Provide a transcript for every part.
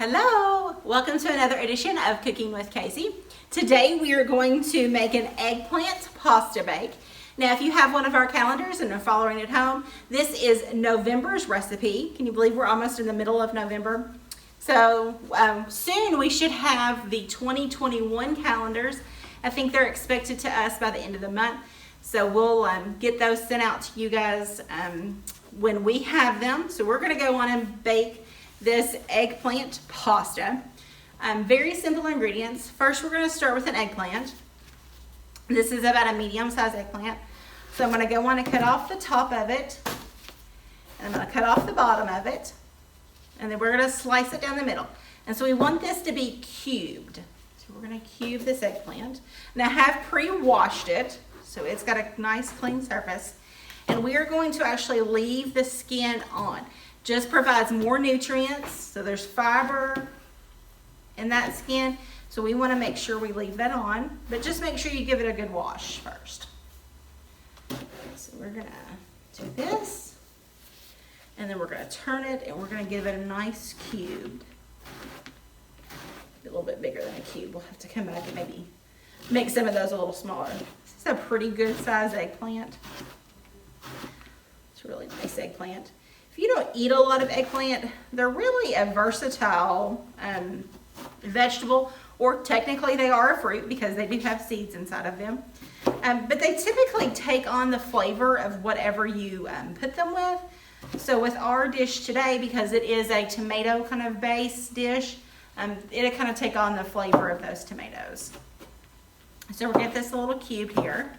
Hello! Welcome to another edition of Cooking with Kacy. Today we are going to make an eggplant pasta bake. Now if you have one of our calendars and are following at home, this is November's recipe. Can you believe we're almost in the middle of November? So soon we should have the 2021 calendars. I think they're expected to us by the end of the month. So we'll get those sent out to you guys when we have them. So we're going to go on and bake this eggplant pasta. Very simple ingredients. First, we're going to start with an eggplant. This is about a medium-sized eggplant. So I'm going to go on and cut off the top of it, and I'm going to cut off the bottom of it, and then we're going to slice it down the middle. And so we want this to be cubed. So we're going to cube this eggplant. Now I have pre-washed it, so it's got a nice clean surface, and we are going to actually leave the skin on. Just provides more nutrients, so there's fiber in that skin, so we want to make sure we leave that on, but just make sure you give it a good wash first. So we're going to do this, and then we're going to turn it, and we're going to give it a nice cube. A little bit bigger than a cube. We'll have to come back and maybe make some of those a little smaller. This is a pretty good size eggplant. It's a really nice eggplant. If you don't eat a lot of eggplant, they're really a versatile vegetable, or technically they are a fruit because they do have seeds inside of them. But they typically take on the flavor of whatever you put them with. So with our dish today, because it is a tomato kind of base dish, it'll kind of take on the flavor of those tomatoes. So we'll get this little cube here.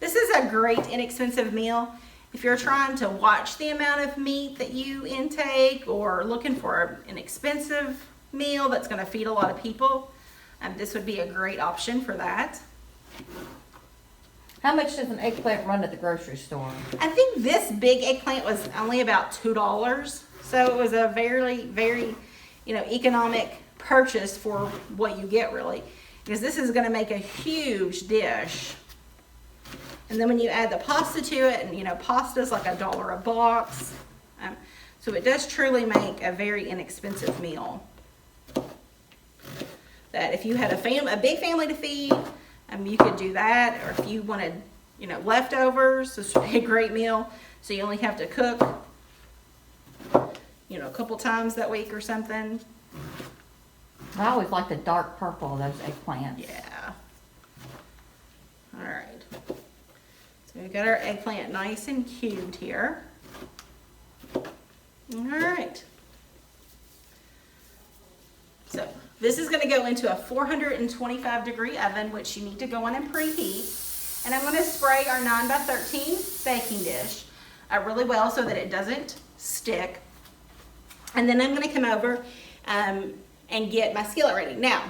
This is a great inexpensive meal. If you're trying to watch the amount of meat that you intake or looking for an expensive meal that's going to feed a lot of people, this would be a great option for that. How much does an eggplant run at the grocery store? I think this big eggplant was only about $2, so it was a very economic purchase for what you get, really, because this is going to make a huge dish. And then when you add the pasta to it, and pasta's like $1 a box. So it does truly make a very inexpensive meal. That if you had a big family to feed, you could do that. Or if you wanted, leftovers, this would be a great meal. So you only have to cook, a couple times that week or something. I always like the dark purple of those eggplants. Yeah. All right. So we've got our eggplant nice and cubed here. All right. So this is going to go into a 425-degree oven, which you need to go on and preheat. And I'm going to spray our 9x13 baking dish really well so that it doesn't stick. And then I'm going to come over and get my skillet ready. Now,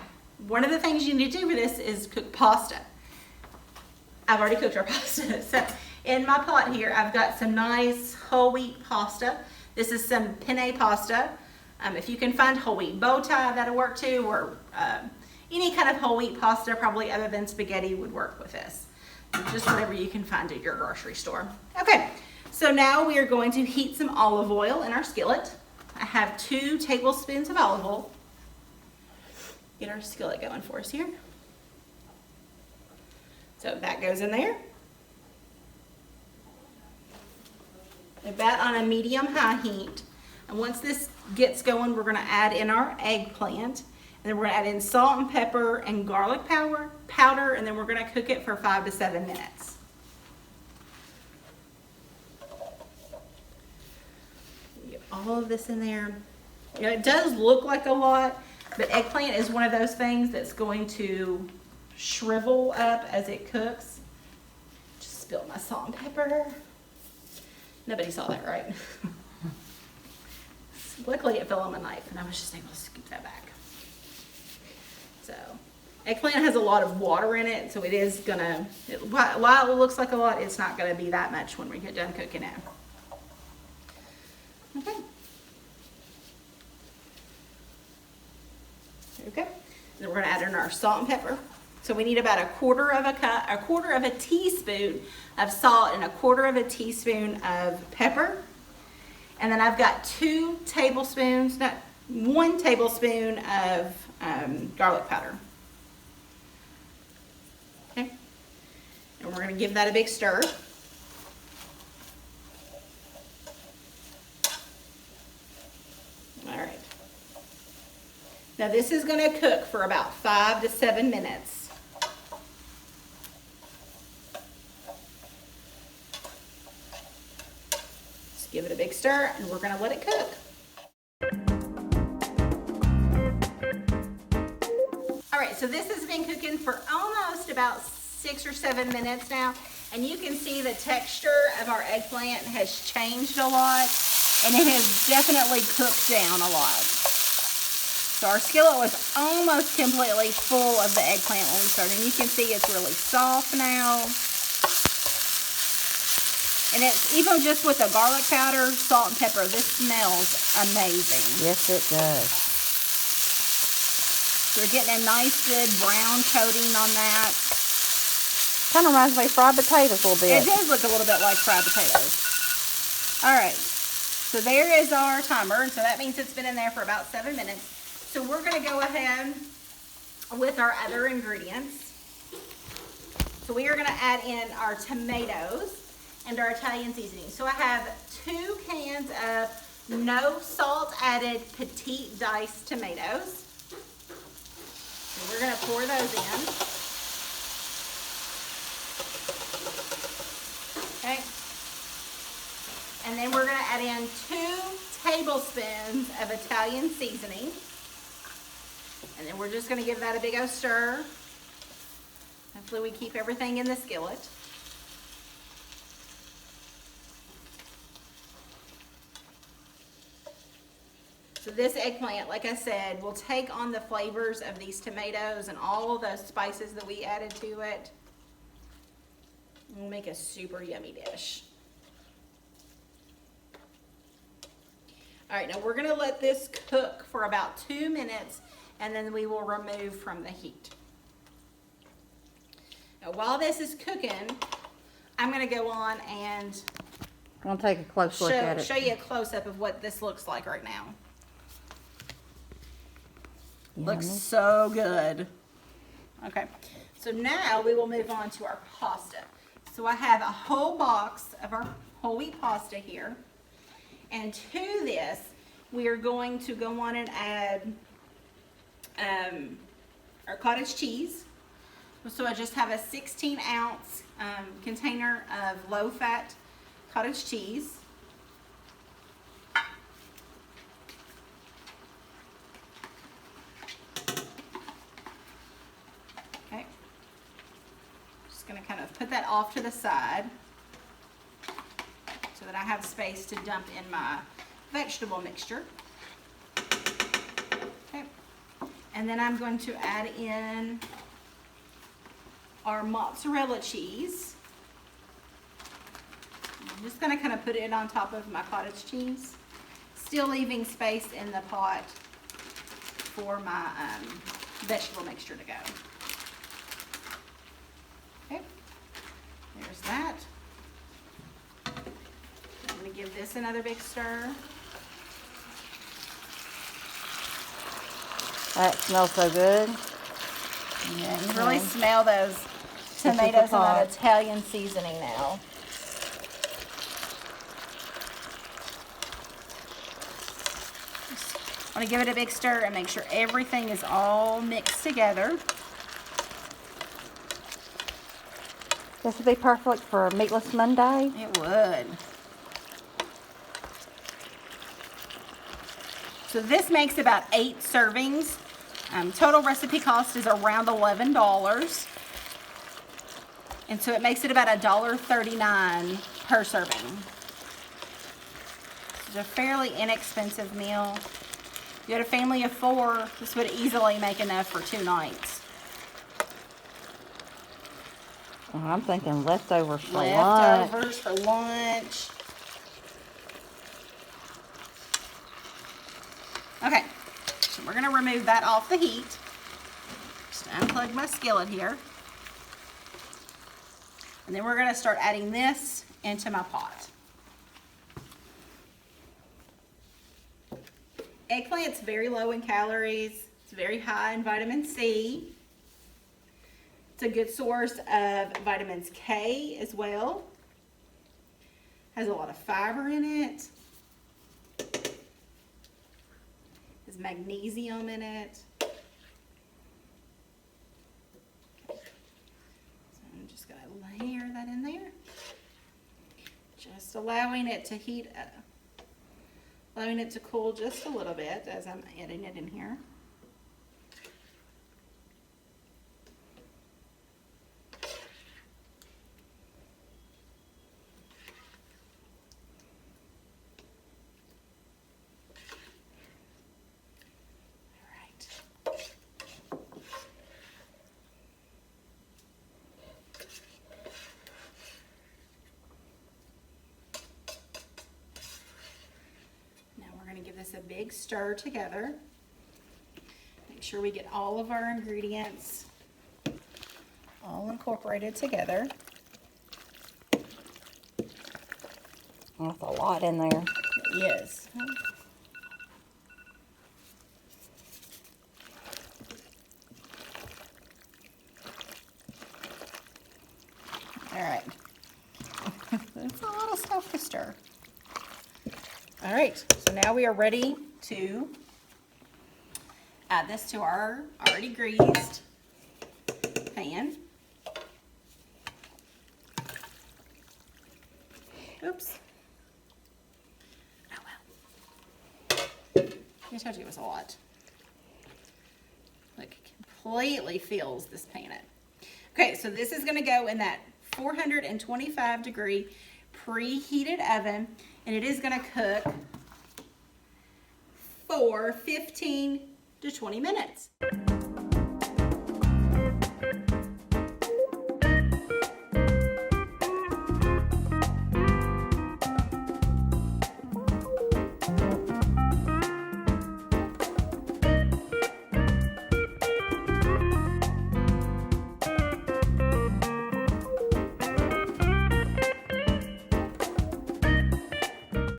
one of the things you need to do for this is cook pasta. I've already cooked our pasta. So in my pot here, I've got some nice whole wheat pasta. This is some penne pasta. If you can find whole wheat bow tie, that'll work too, or any kind of whole wheat pasta, probably other than spaghetti, would work with this. Just whatever you can find at your grocery store. Okay, so now we are going to heat some olive oil in our skillet. I have 2 tablespoons of olive oil. Get our skillet going for us here. So that goes in there. About on a medium-high heat. And once this gets going, we're going to add in our eggplant. And then we're going to add in salt and pepper and garlic powder, and then we're going to cook it for 5 to 7 minutes. Get all of this in there. It does look like a lot, but eggplant is one of those things that's going to shrivel up as it cooks. Just spilled my salt and pepper. Nobody saw that, right? Luckily it fell on my knife and I was just able to scoop that back. So eggplant has a lot of water in it, so it is gonna, while it looks like a lot, it's not gonna be that much when we get done cooking it. Okay. There we go. Then we're gonna add in our salt and pepper. So we need about a quarter of a teaspoon of salt and a quarter of a teaspoon of pepper. And then I've got 2 tablespoons, 1 tablespoon of garlic powder. Okay, and we're going to give that a big stir. All right. Now this is going to cook for about 5 to 7 minutes. Just give it a big stir and we're going to let it cook. All right, so this has been cooking for almost about 6 or 7 minutes now, and you can see the texture of our eggplant has changed a lot, and it has definitely cooked down a lot. So our skillet was almost completely full of the eggplant when we started, and you can see it's really soft now. And it's even just with the garlic powder, salt, and pepper, this smells amazing. Yes, it does. So we're getting a nice, good brown coating on that. Kind of reminds me of fried potatoes a little bit. It does look a little bit like fried potatoes. All right, so there is our timer. So that means it's been in there for about 7 minutes. So we're gonna go ahead with our other ingredients. So we are gonna add in our tomatoes and our Italian seasoning. So I have 2 cans of no salt added petite diced tomatoes. So we're gonna pour those in. Okay. And then we're gonna add in 2 tablespoons of Italian seasoning. And then we're just gonna give that a big old stir. Hopefully we keep everything in the skillet. So this eggplant, like I said, will take on the flavors of these tomatoes and all of those spices that we added to it. We'll make a super yummy dish. All right, now we're gonna let this cook for about 2 minutes and then we will remove from the heat. Now while this is cooking, I'm gonna go on and I'm going to take a close look at it. show you a close-up of what this looks like right now. Looks so good. Okay, so now we will move on to our pasta. So I have a whole box of our whole wheat pasta here. And to this, we are going to go on and add our cottage cheese. So I just have a 16-ounce container of low-fat cottage cheese. Okay. Just going to kind of put that off to the side so that I have space to dump in my vegetable mixture. Okay. And then I'm going to add in our mozzarella cheese. I'm just going to kind of put it on top of my cottage cheese, still leaving space in the pot for my vegetable mixture to go. Okay, there's that. I'm going to give this another big stir. That smells so good. Yeah, you can really smell those tomatoes and that Italian seasoning now. I want to give it a big stir and make sure everything is all mixed together. This would be perfect for a meatless Monday. It would. So this makes about 8 servings. Total recipe cost is around $11. And so it makes it about $1.39 per serving. It's a fairly inexpensive meal. If you had a family of 4, this would easily make enough for 2 nights. Oh, I'm thinking leftovers for lunch. Leftovers for lunch. Okay, so we're gonna remove that off the heat. Just unplug my skillet here. And then we're gonna start adding this into my pot. Eggplant's very low in calories. It's very high in vitamin C. It's a good source of vitamins K as well. Has a lot of fiber in it. Has magnesium in it. So I'm just gonna layer that in there. Just allowing it to heat up. Allowing it to cool just a little bit as I'm adding it in here. Give this a big stir together. Make sure we get all of our ingredients all incorporated together. That's a lot in there. It is. All right. That's a lot of stuff to stir. All right, so now we are ready to add this to our already greased pan. Oops. Oh well. I told you it was a lot. Look, it completely fills this pan up. Okay, so this is gonna go in that 425 degree preheated oven, and it is going to cook for 15 to 20 minutes.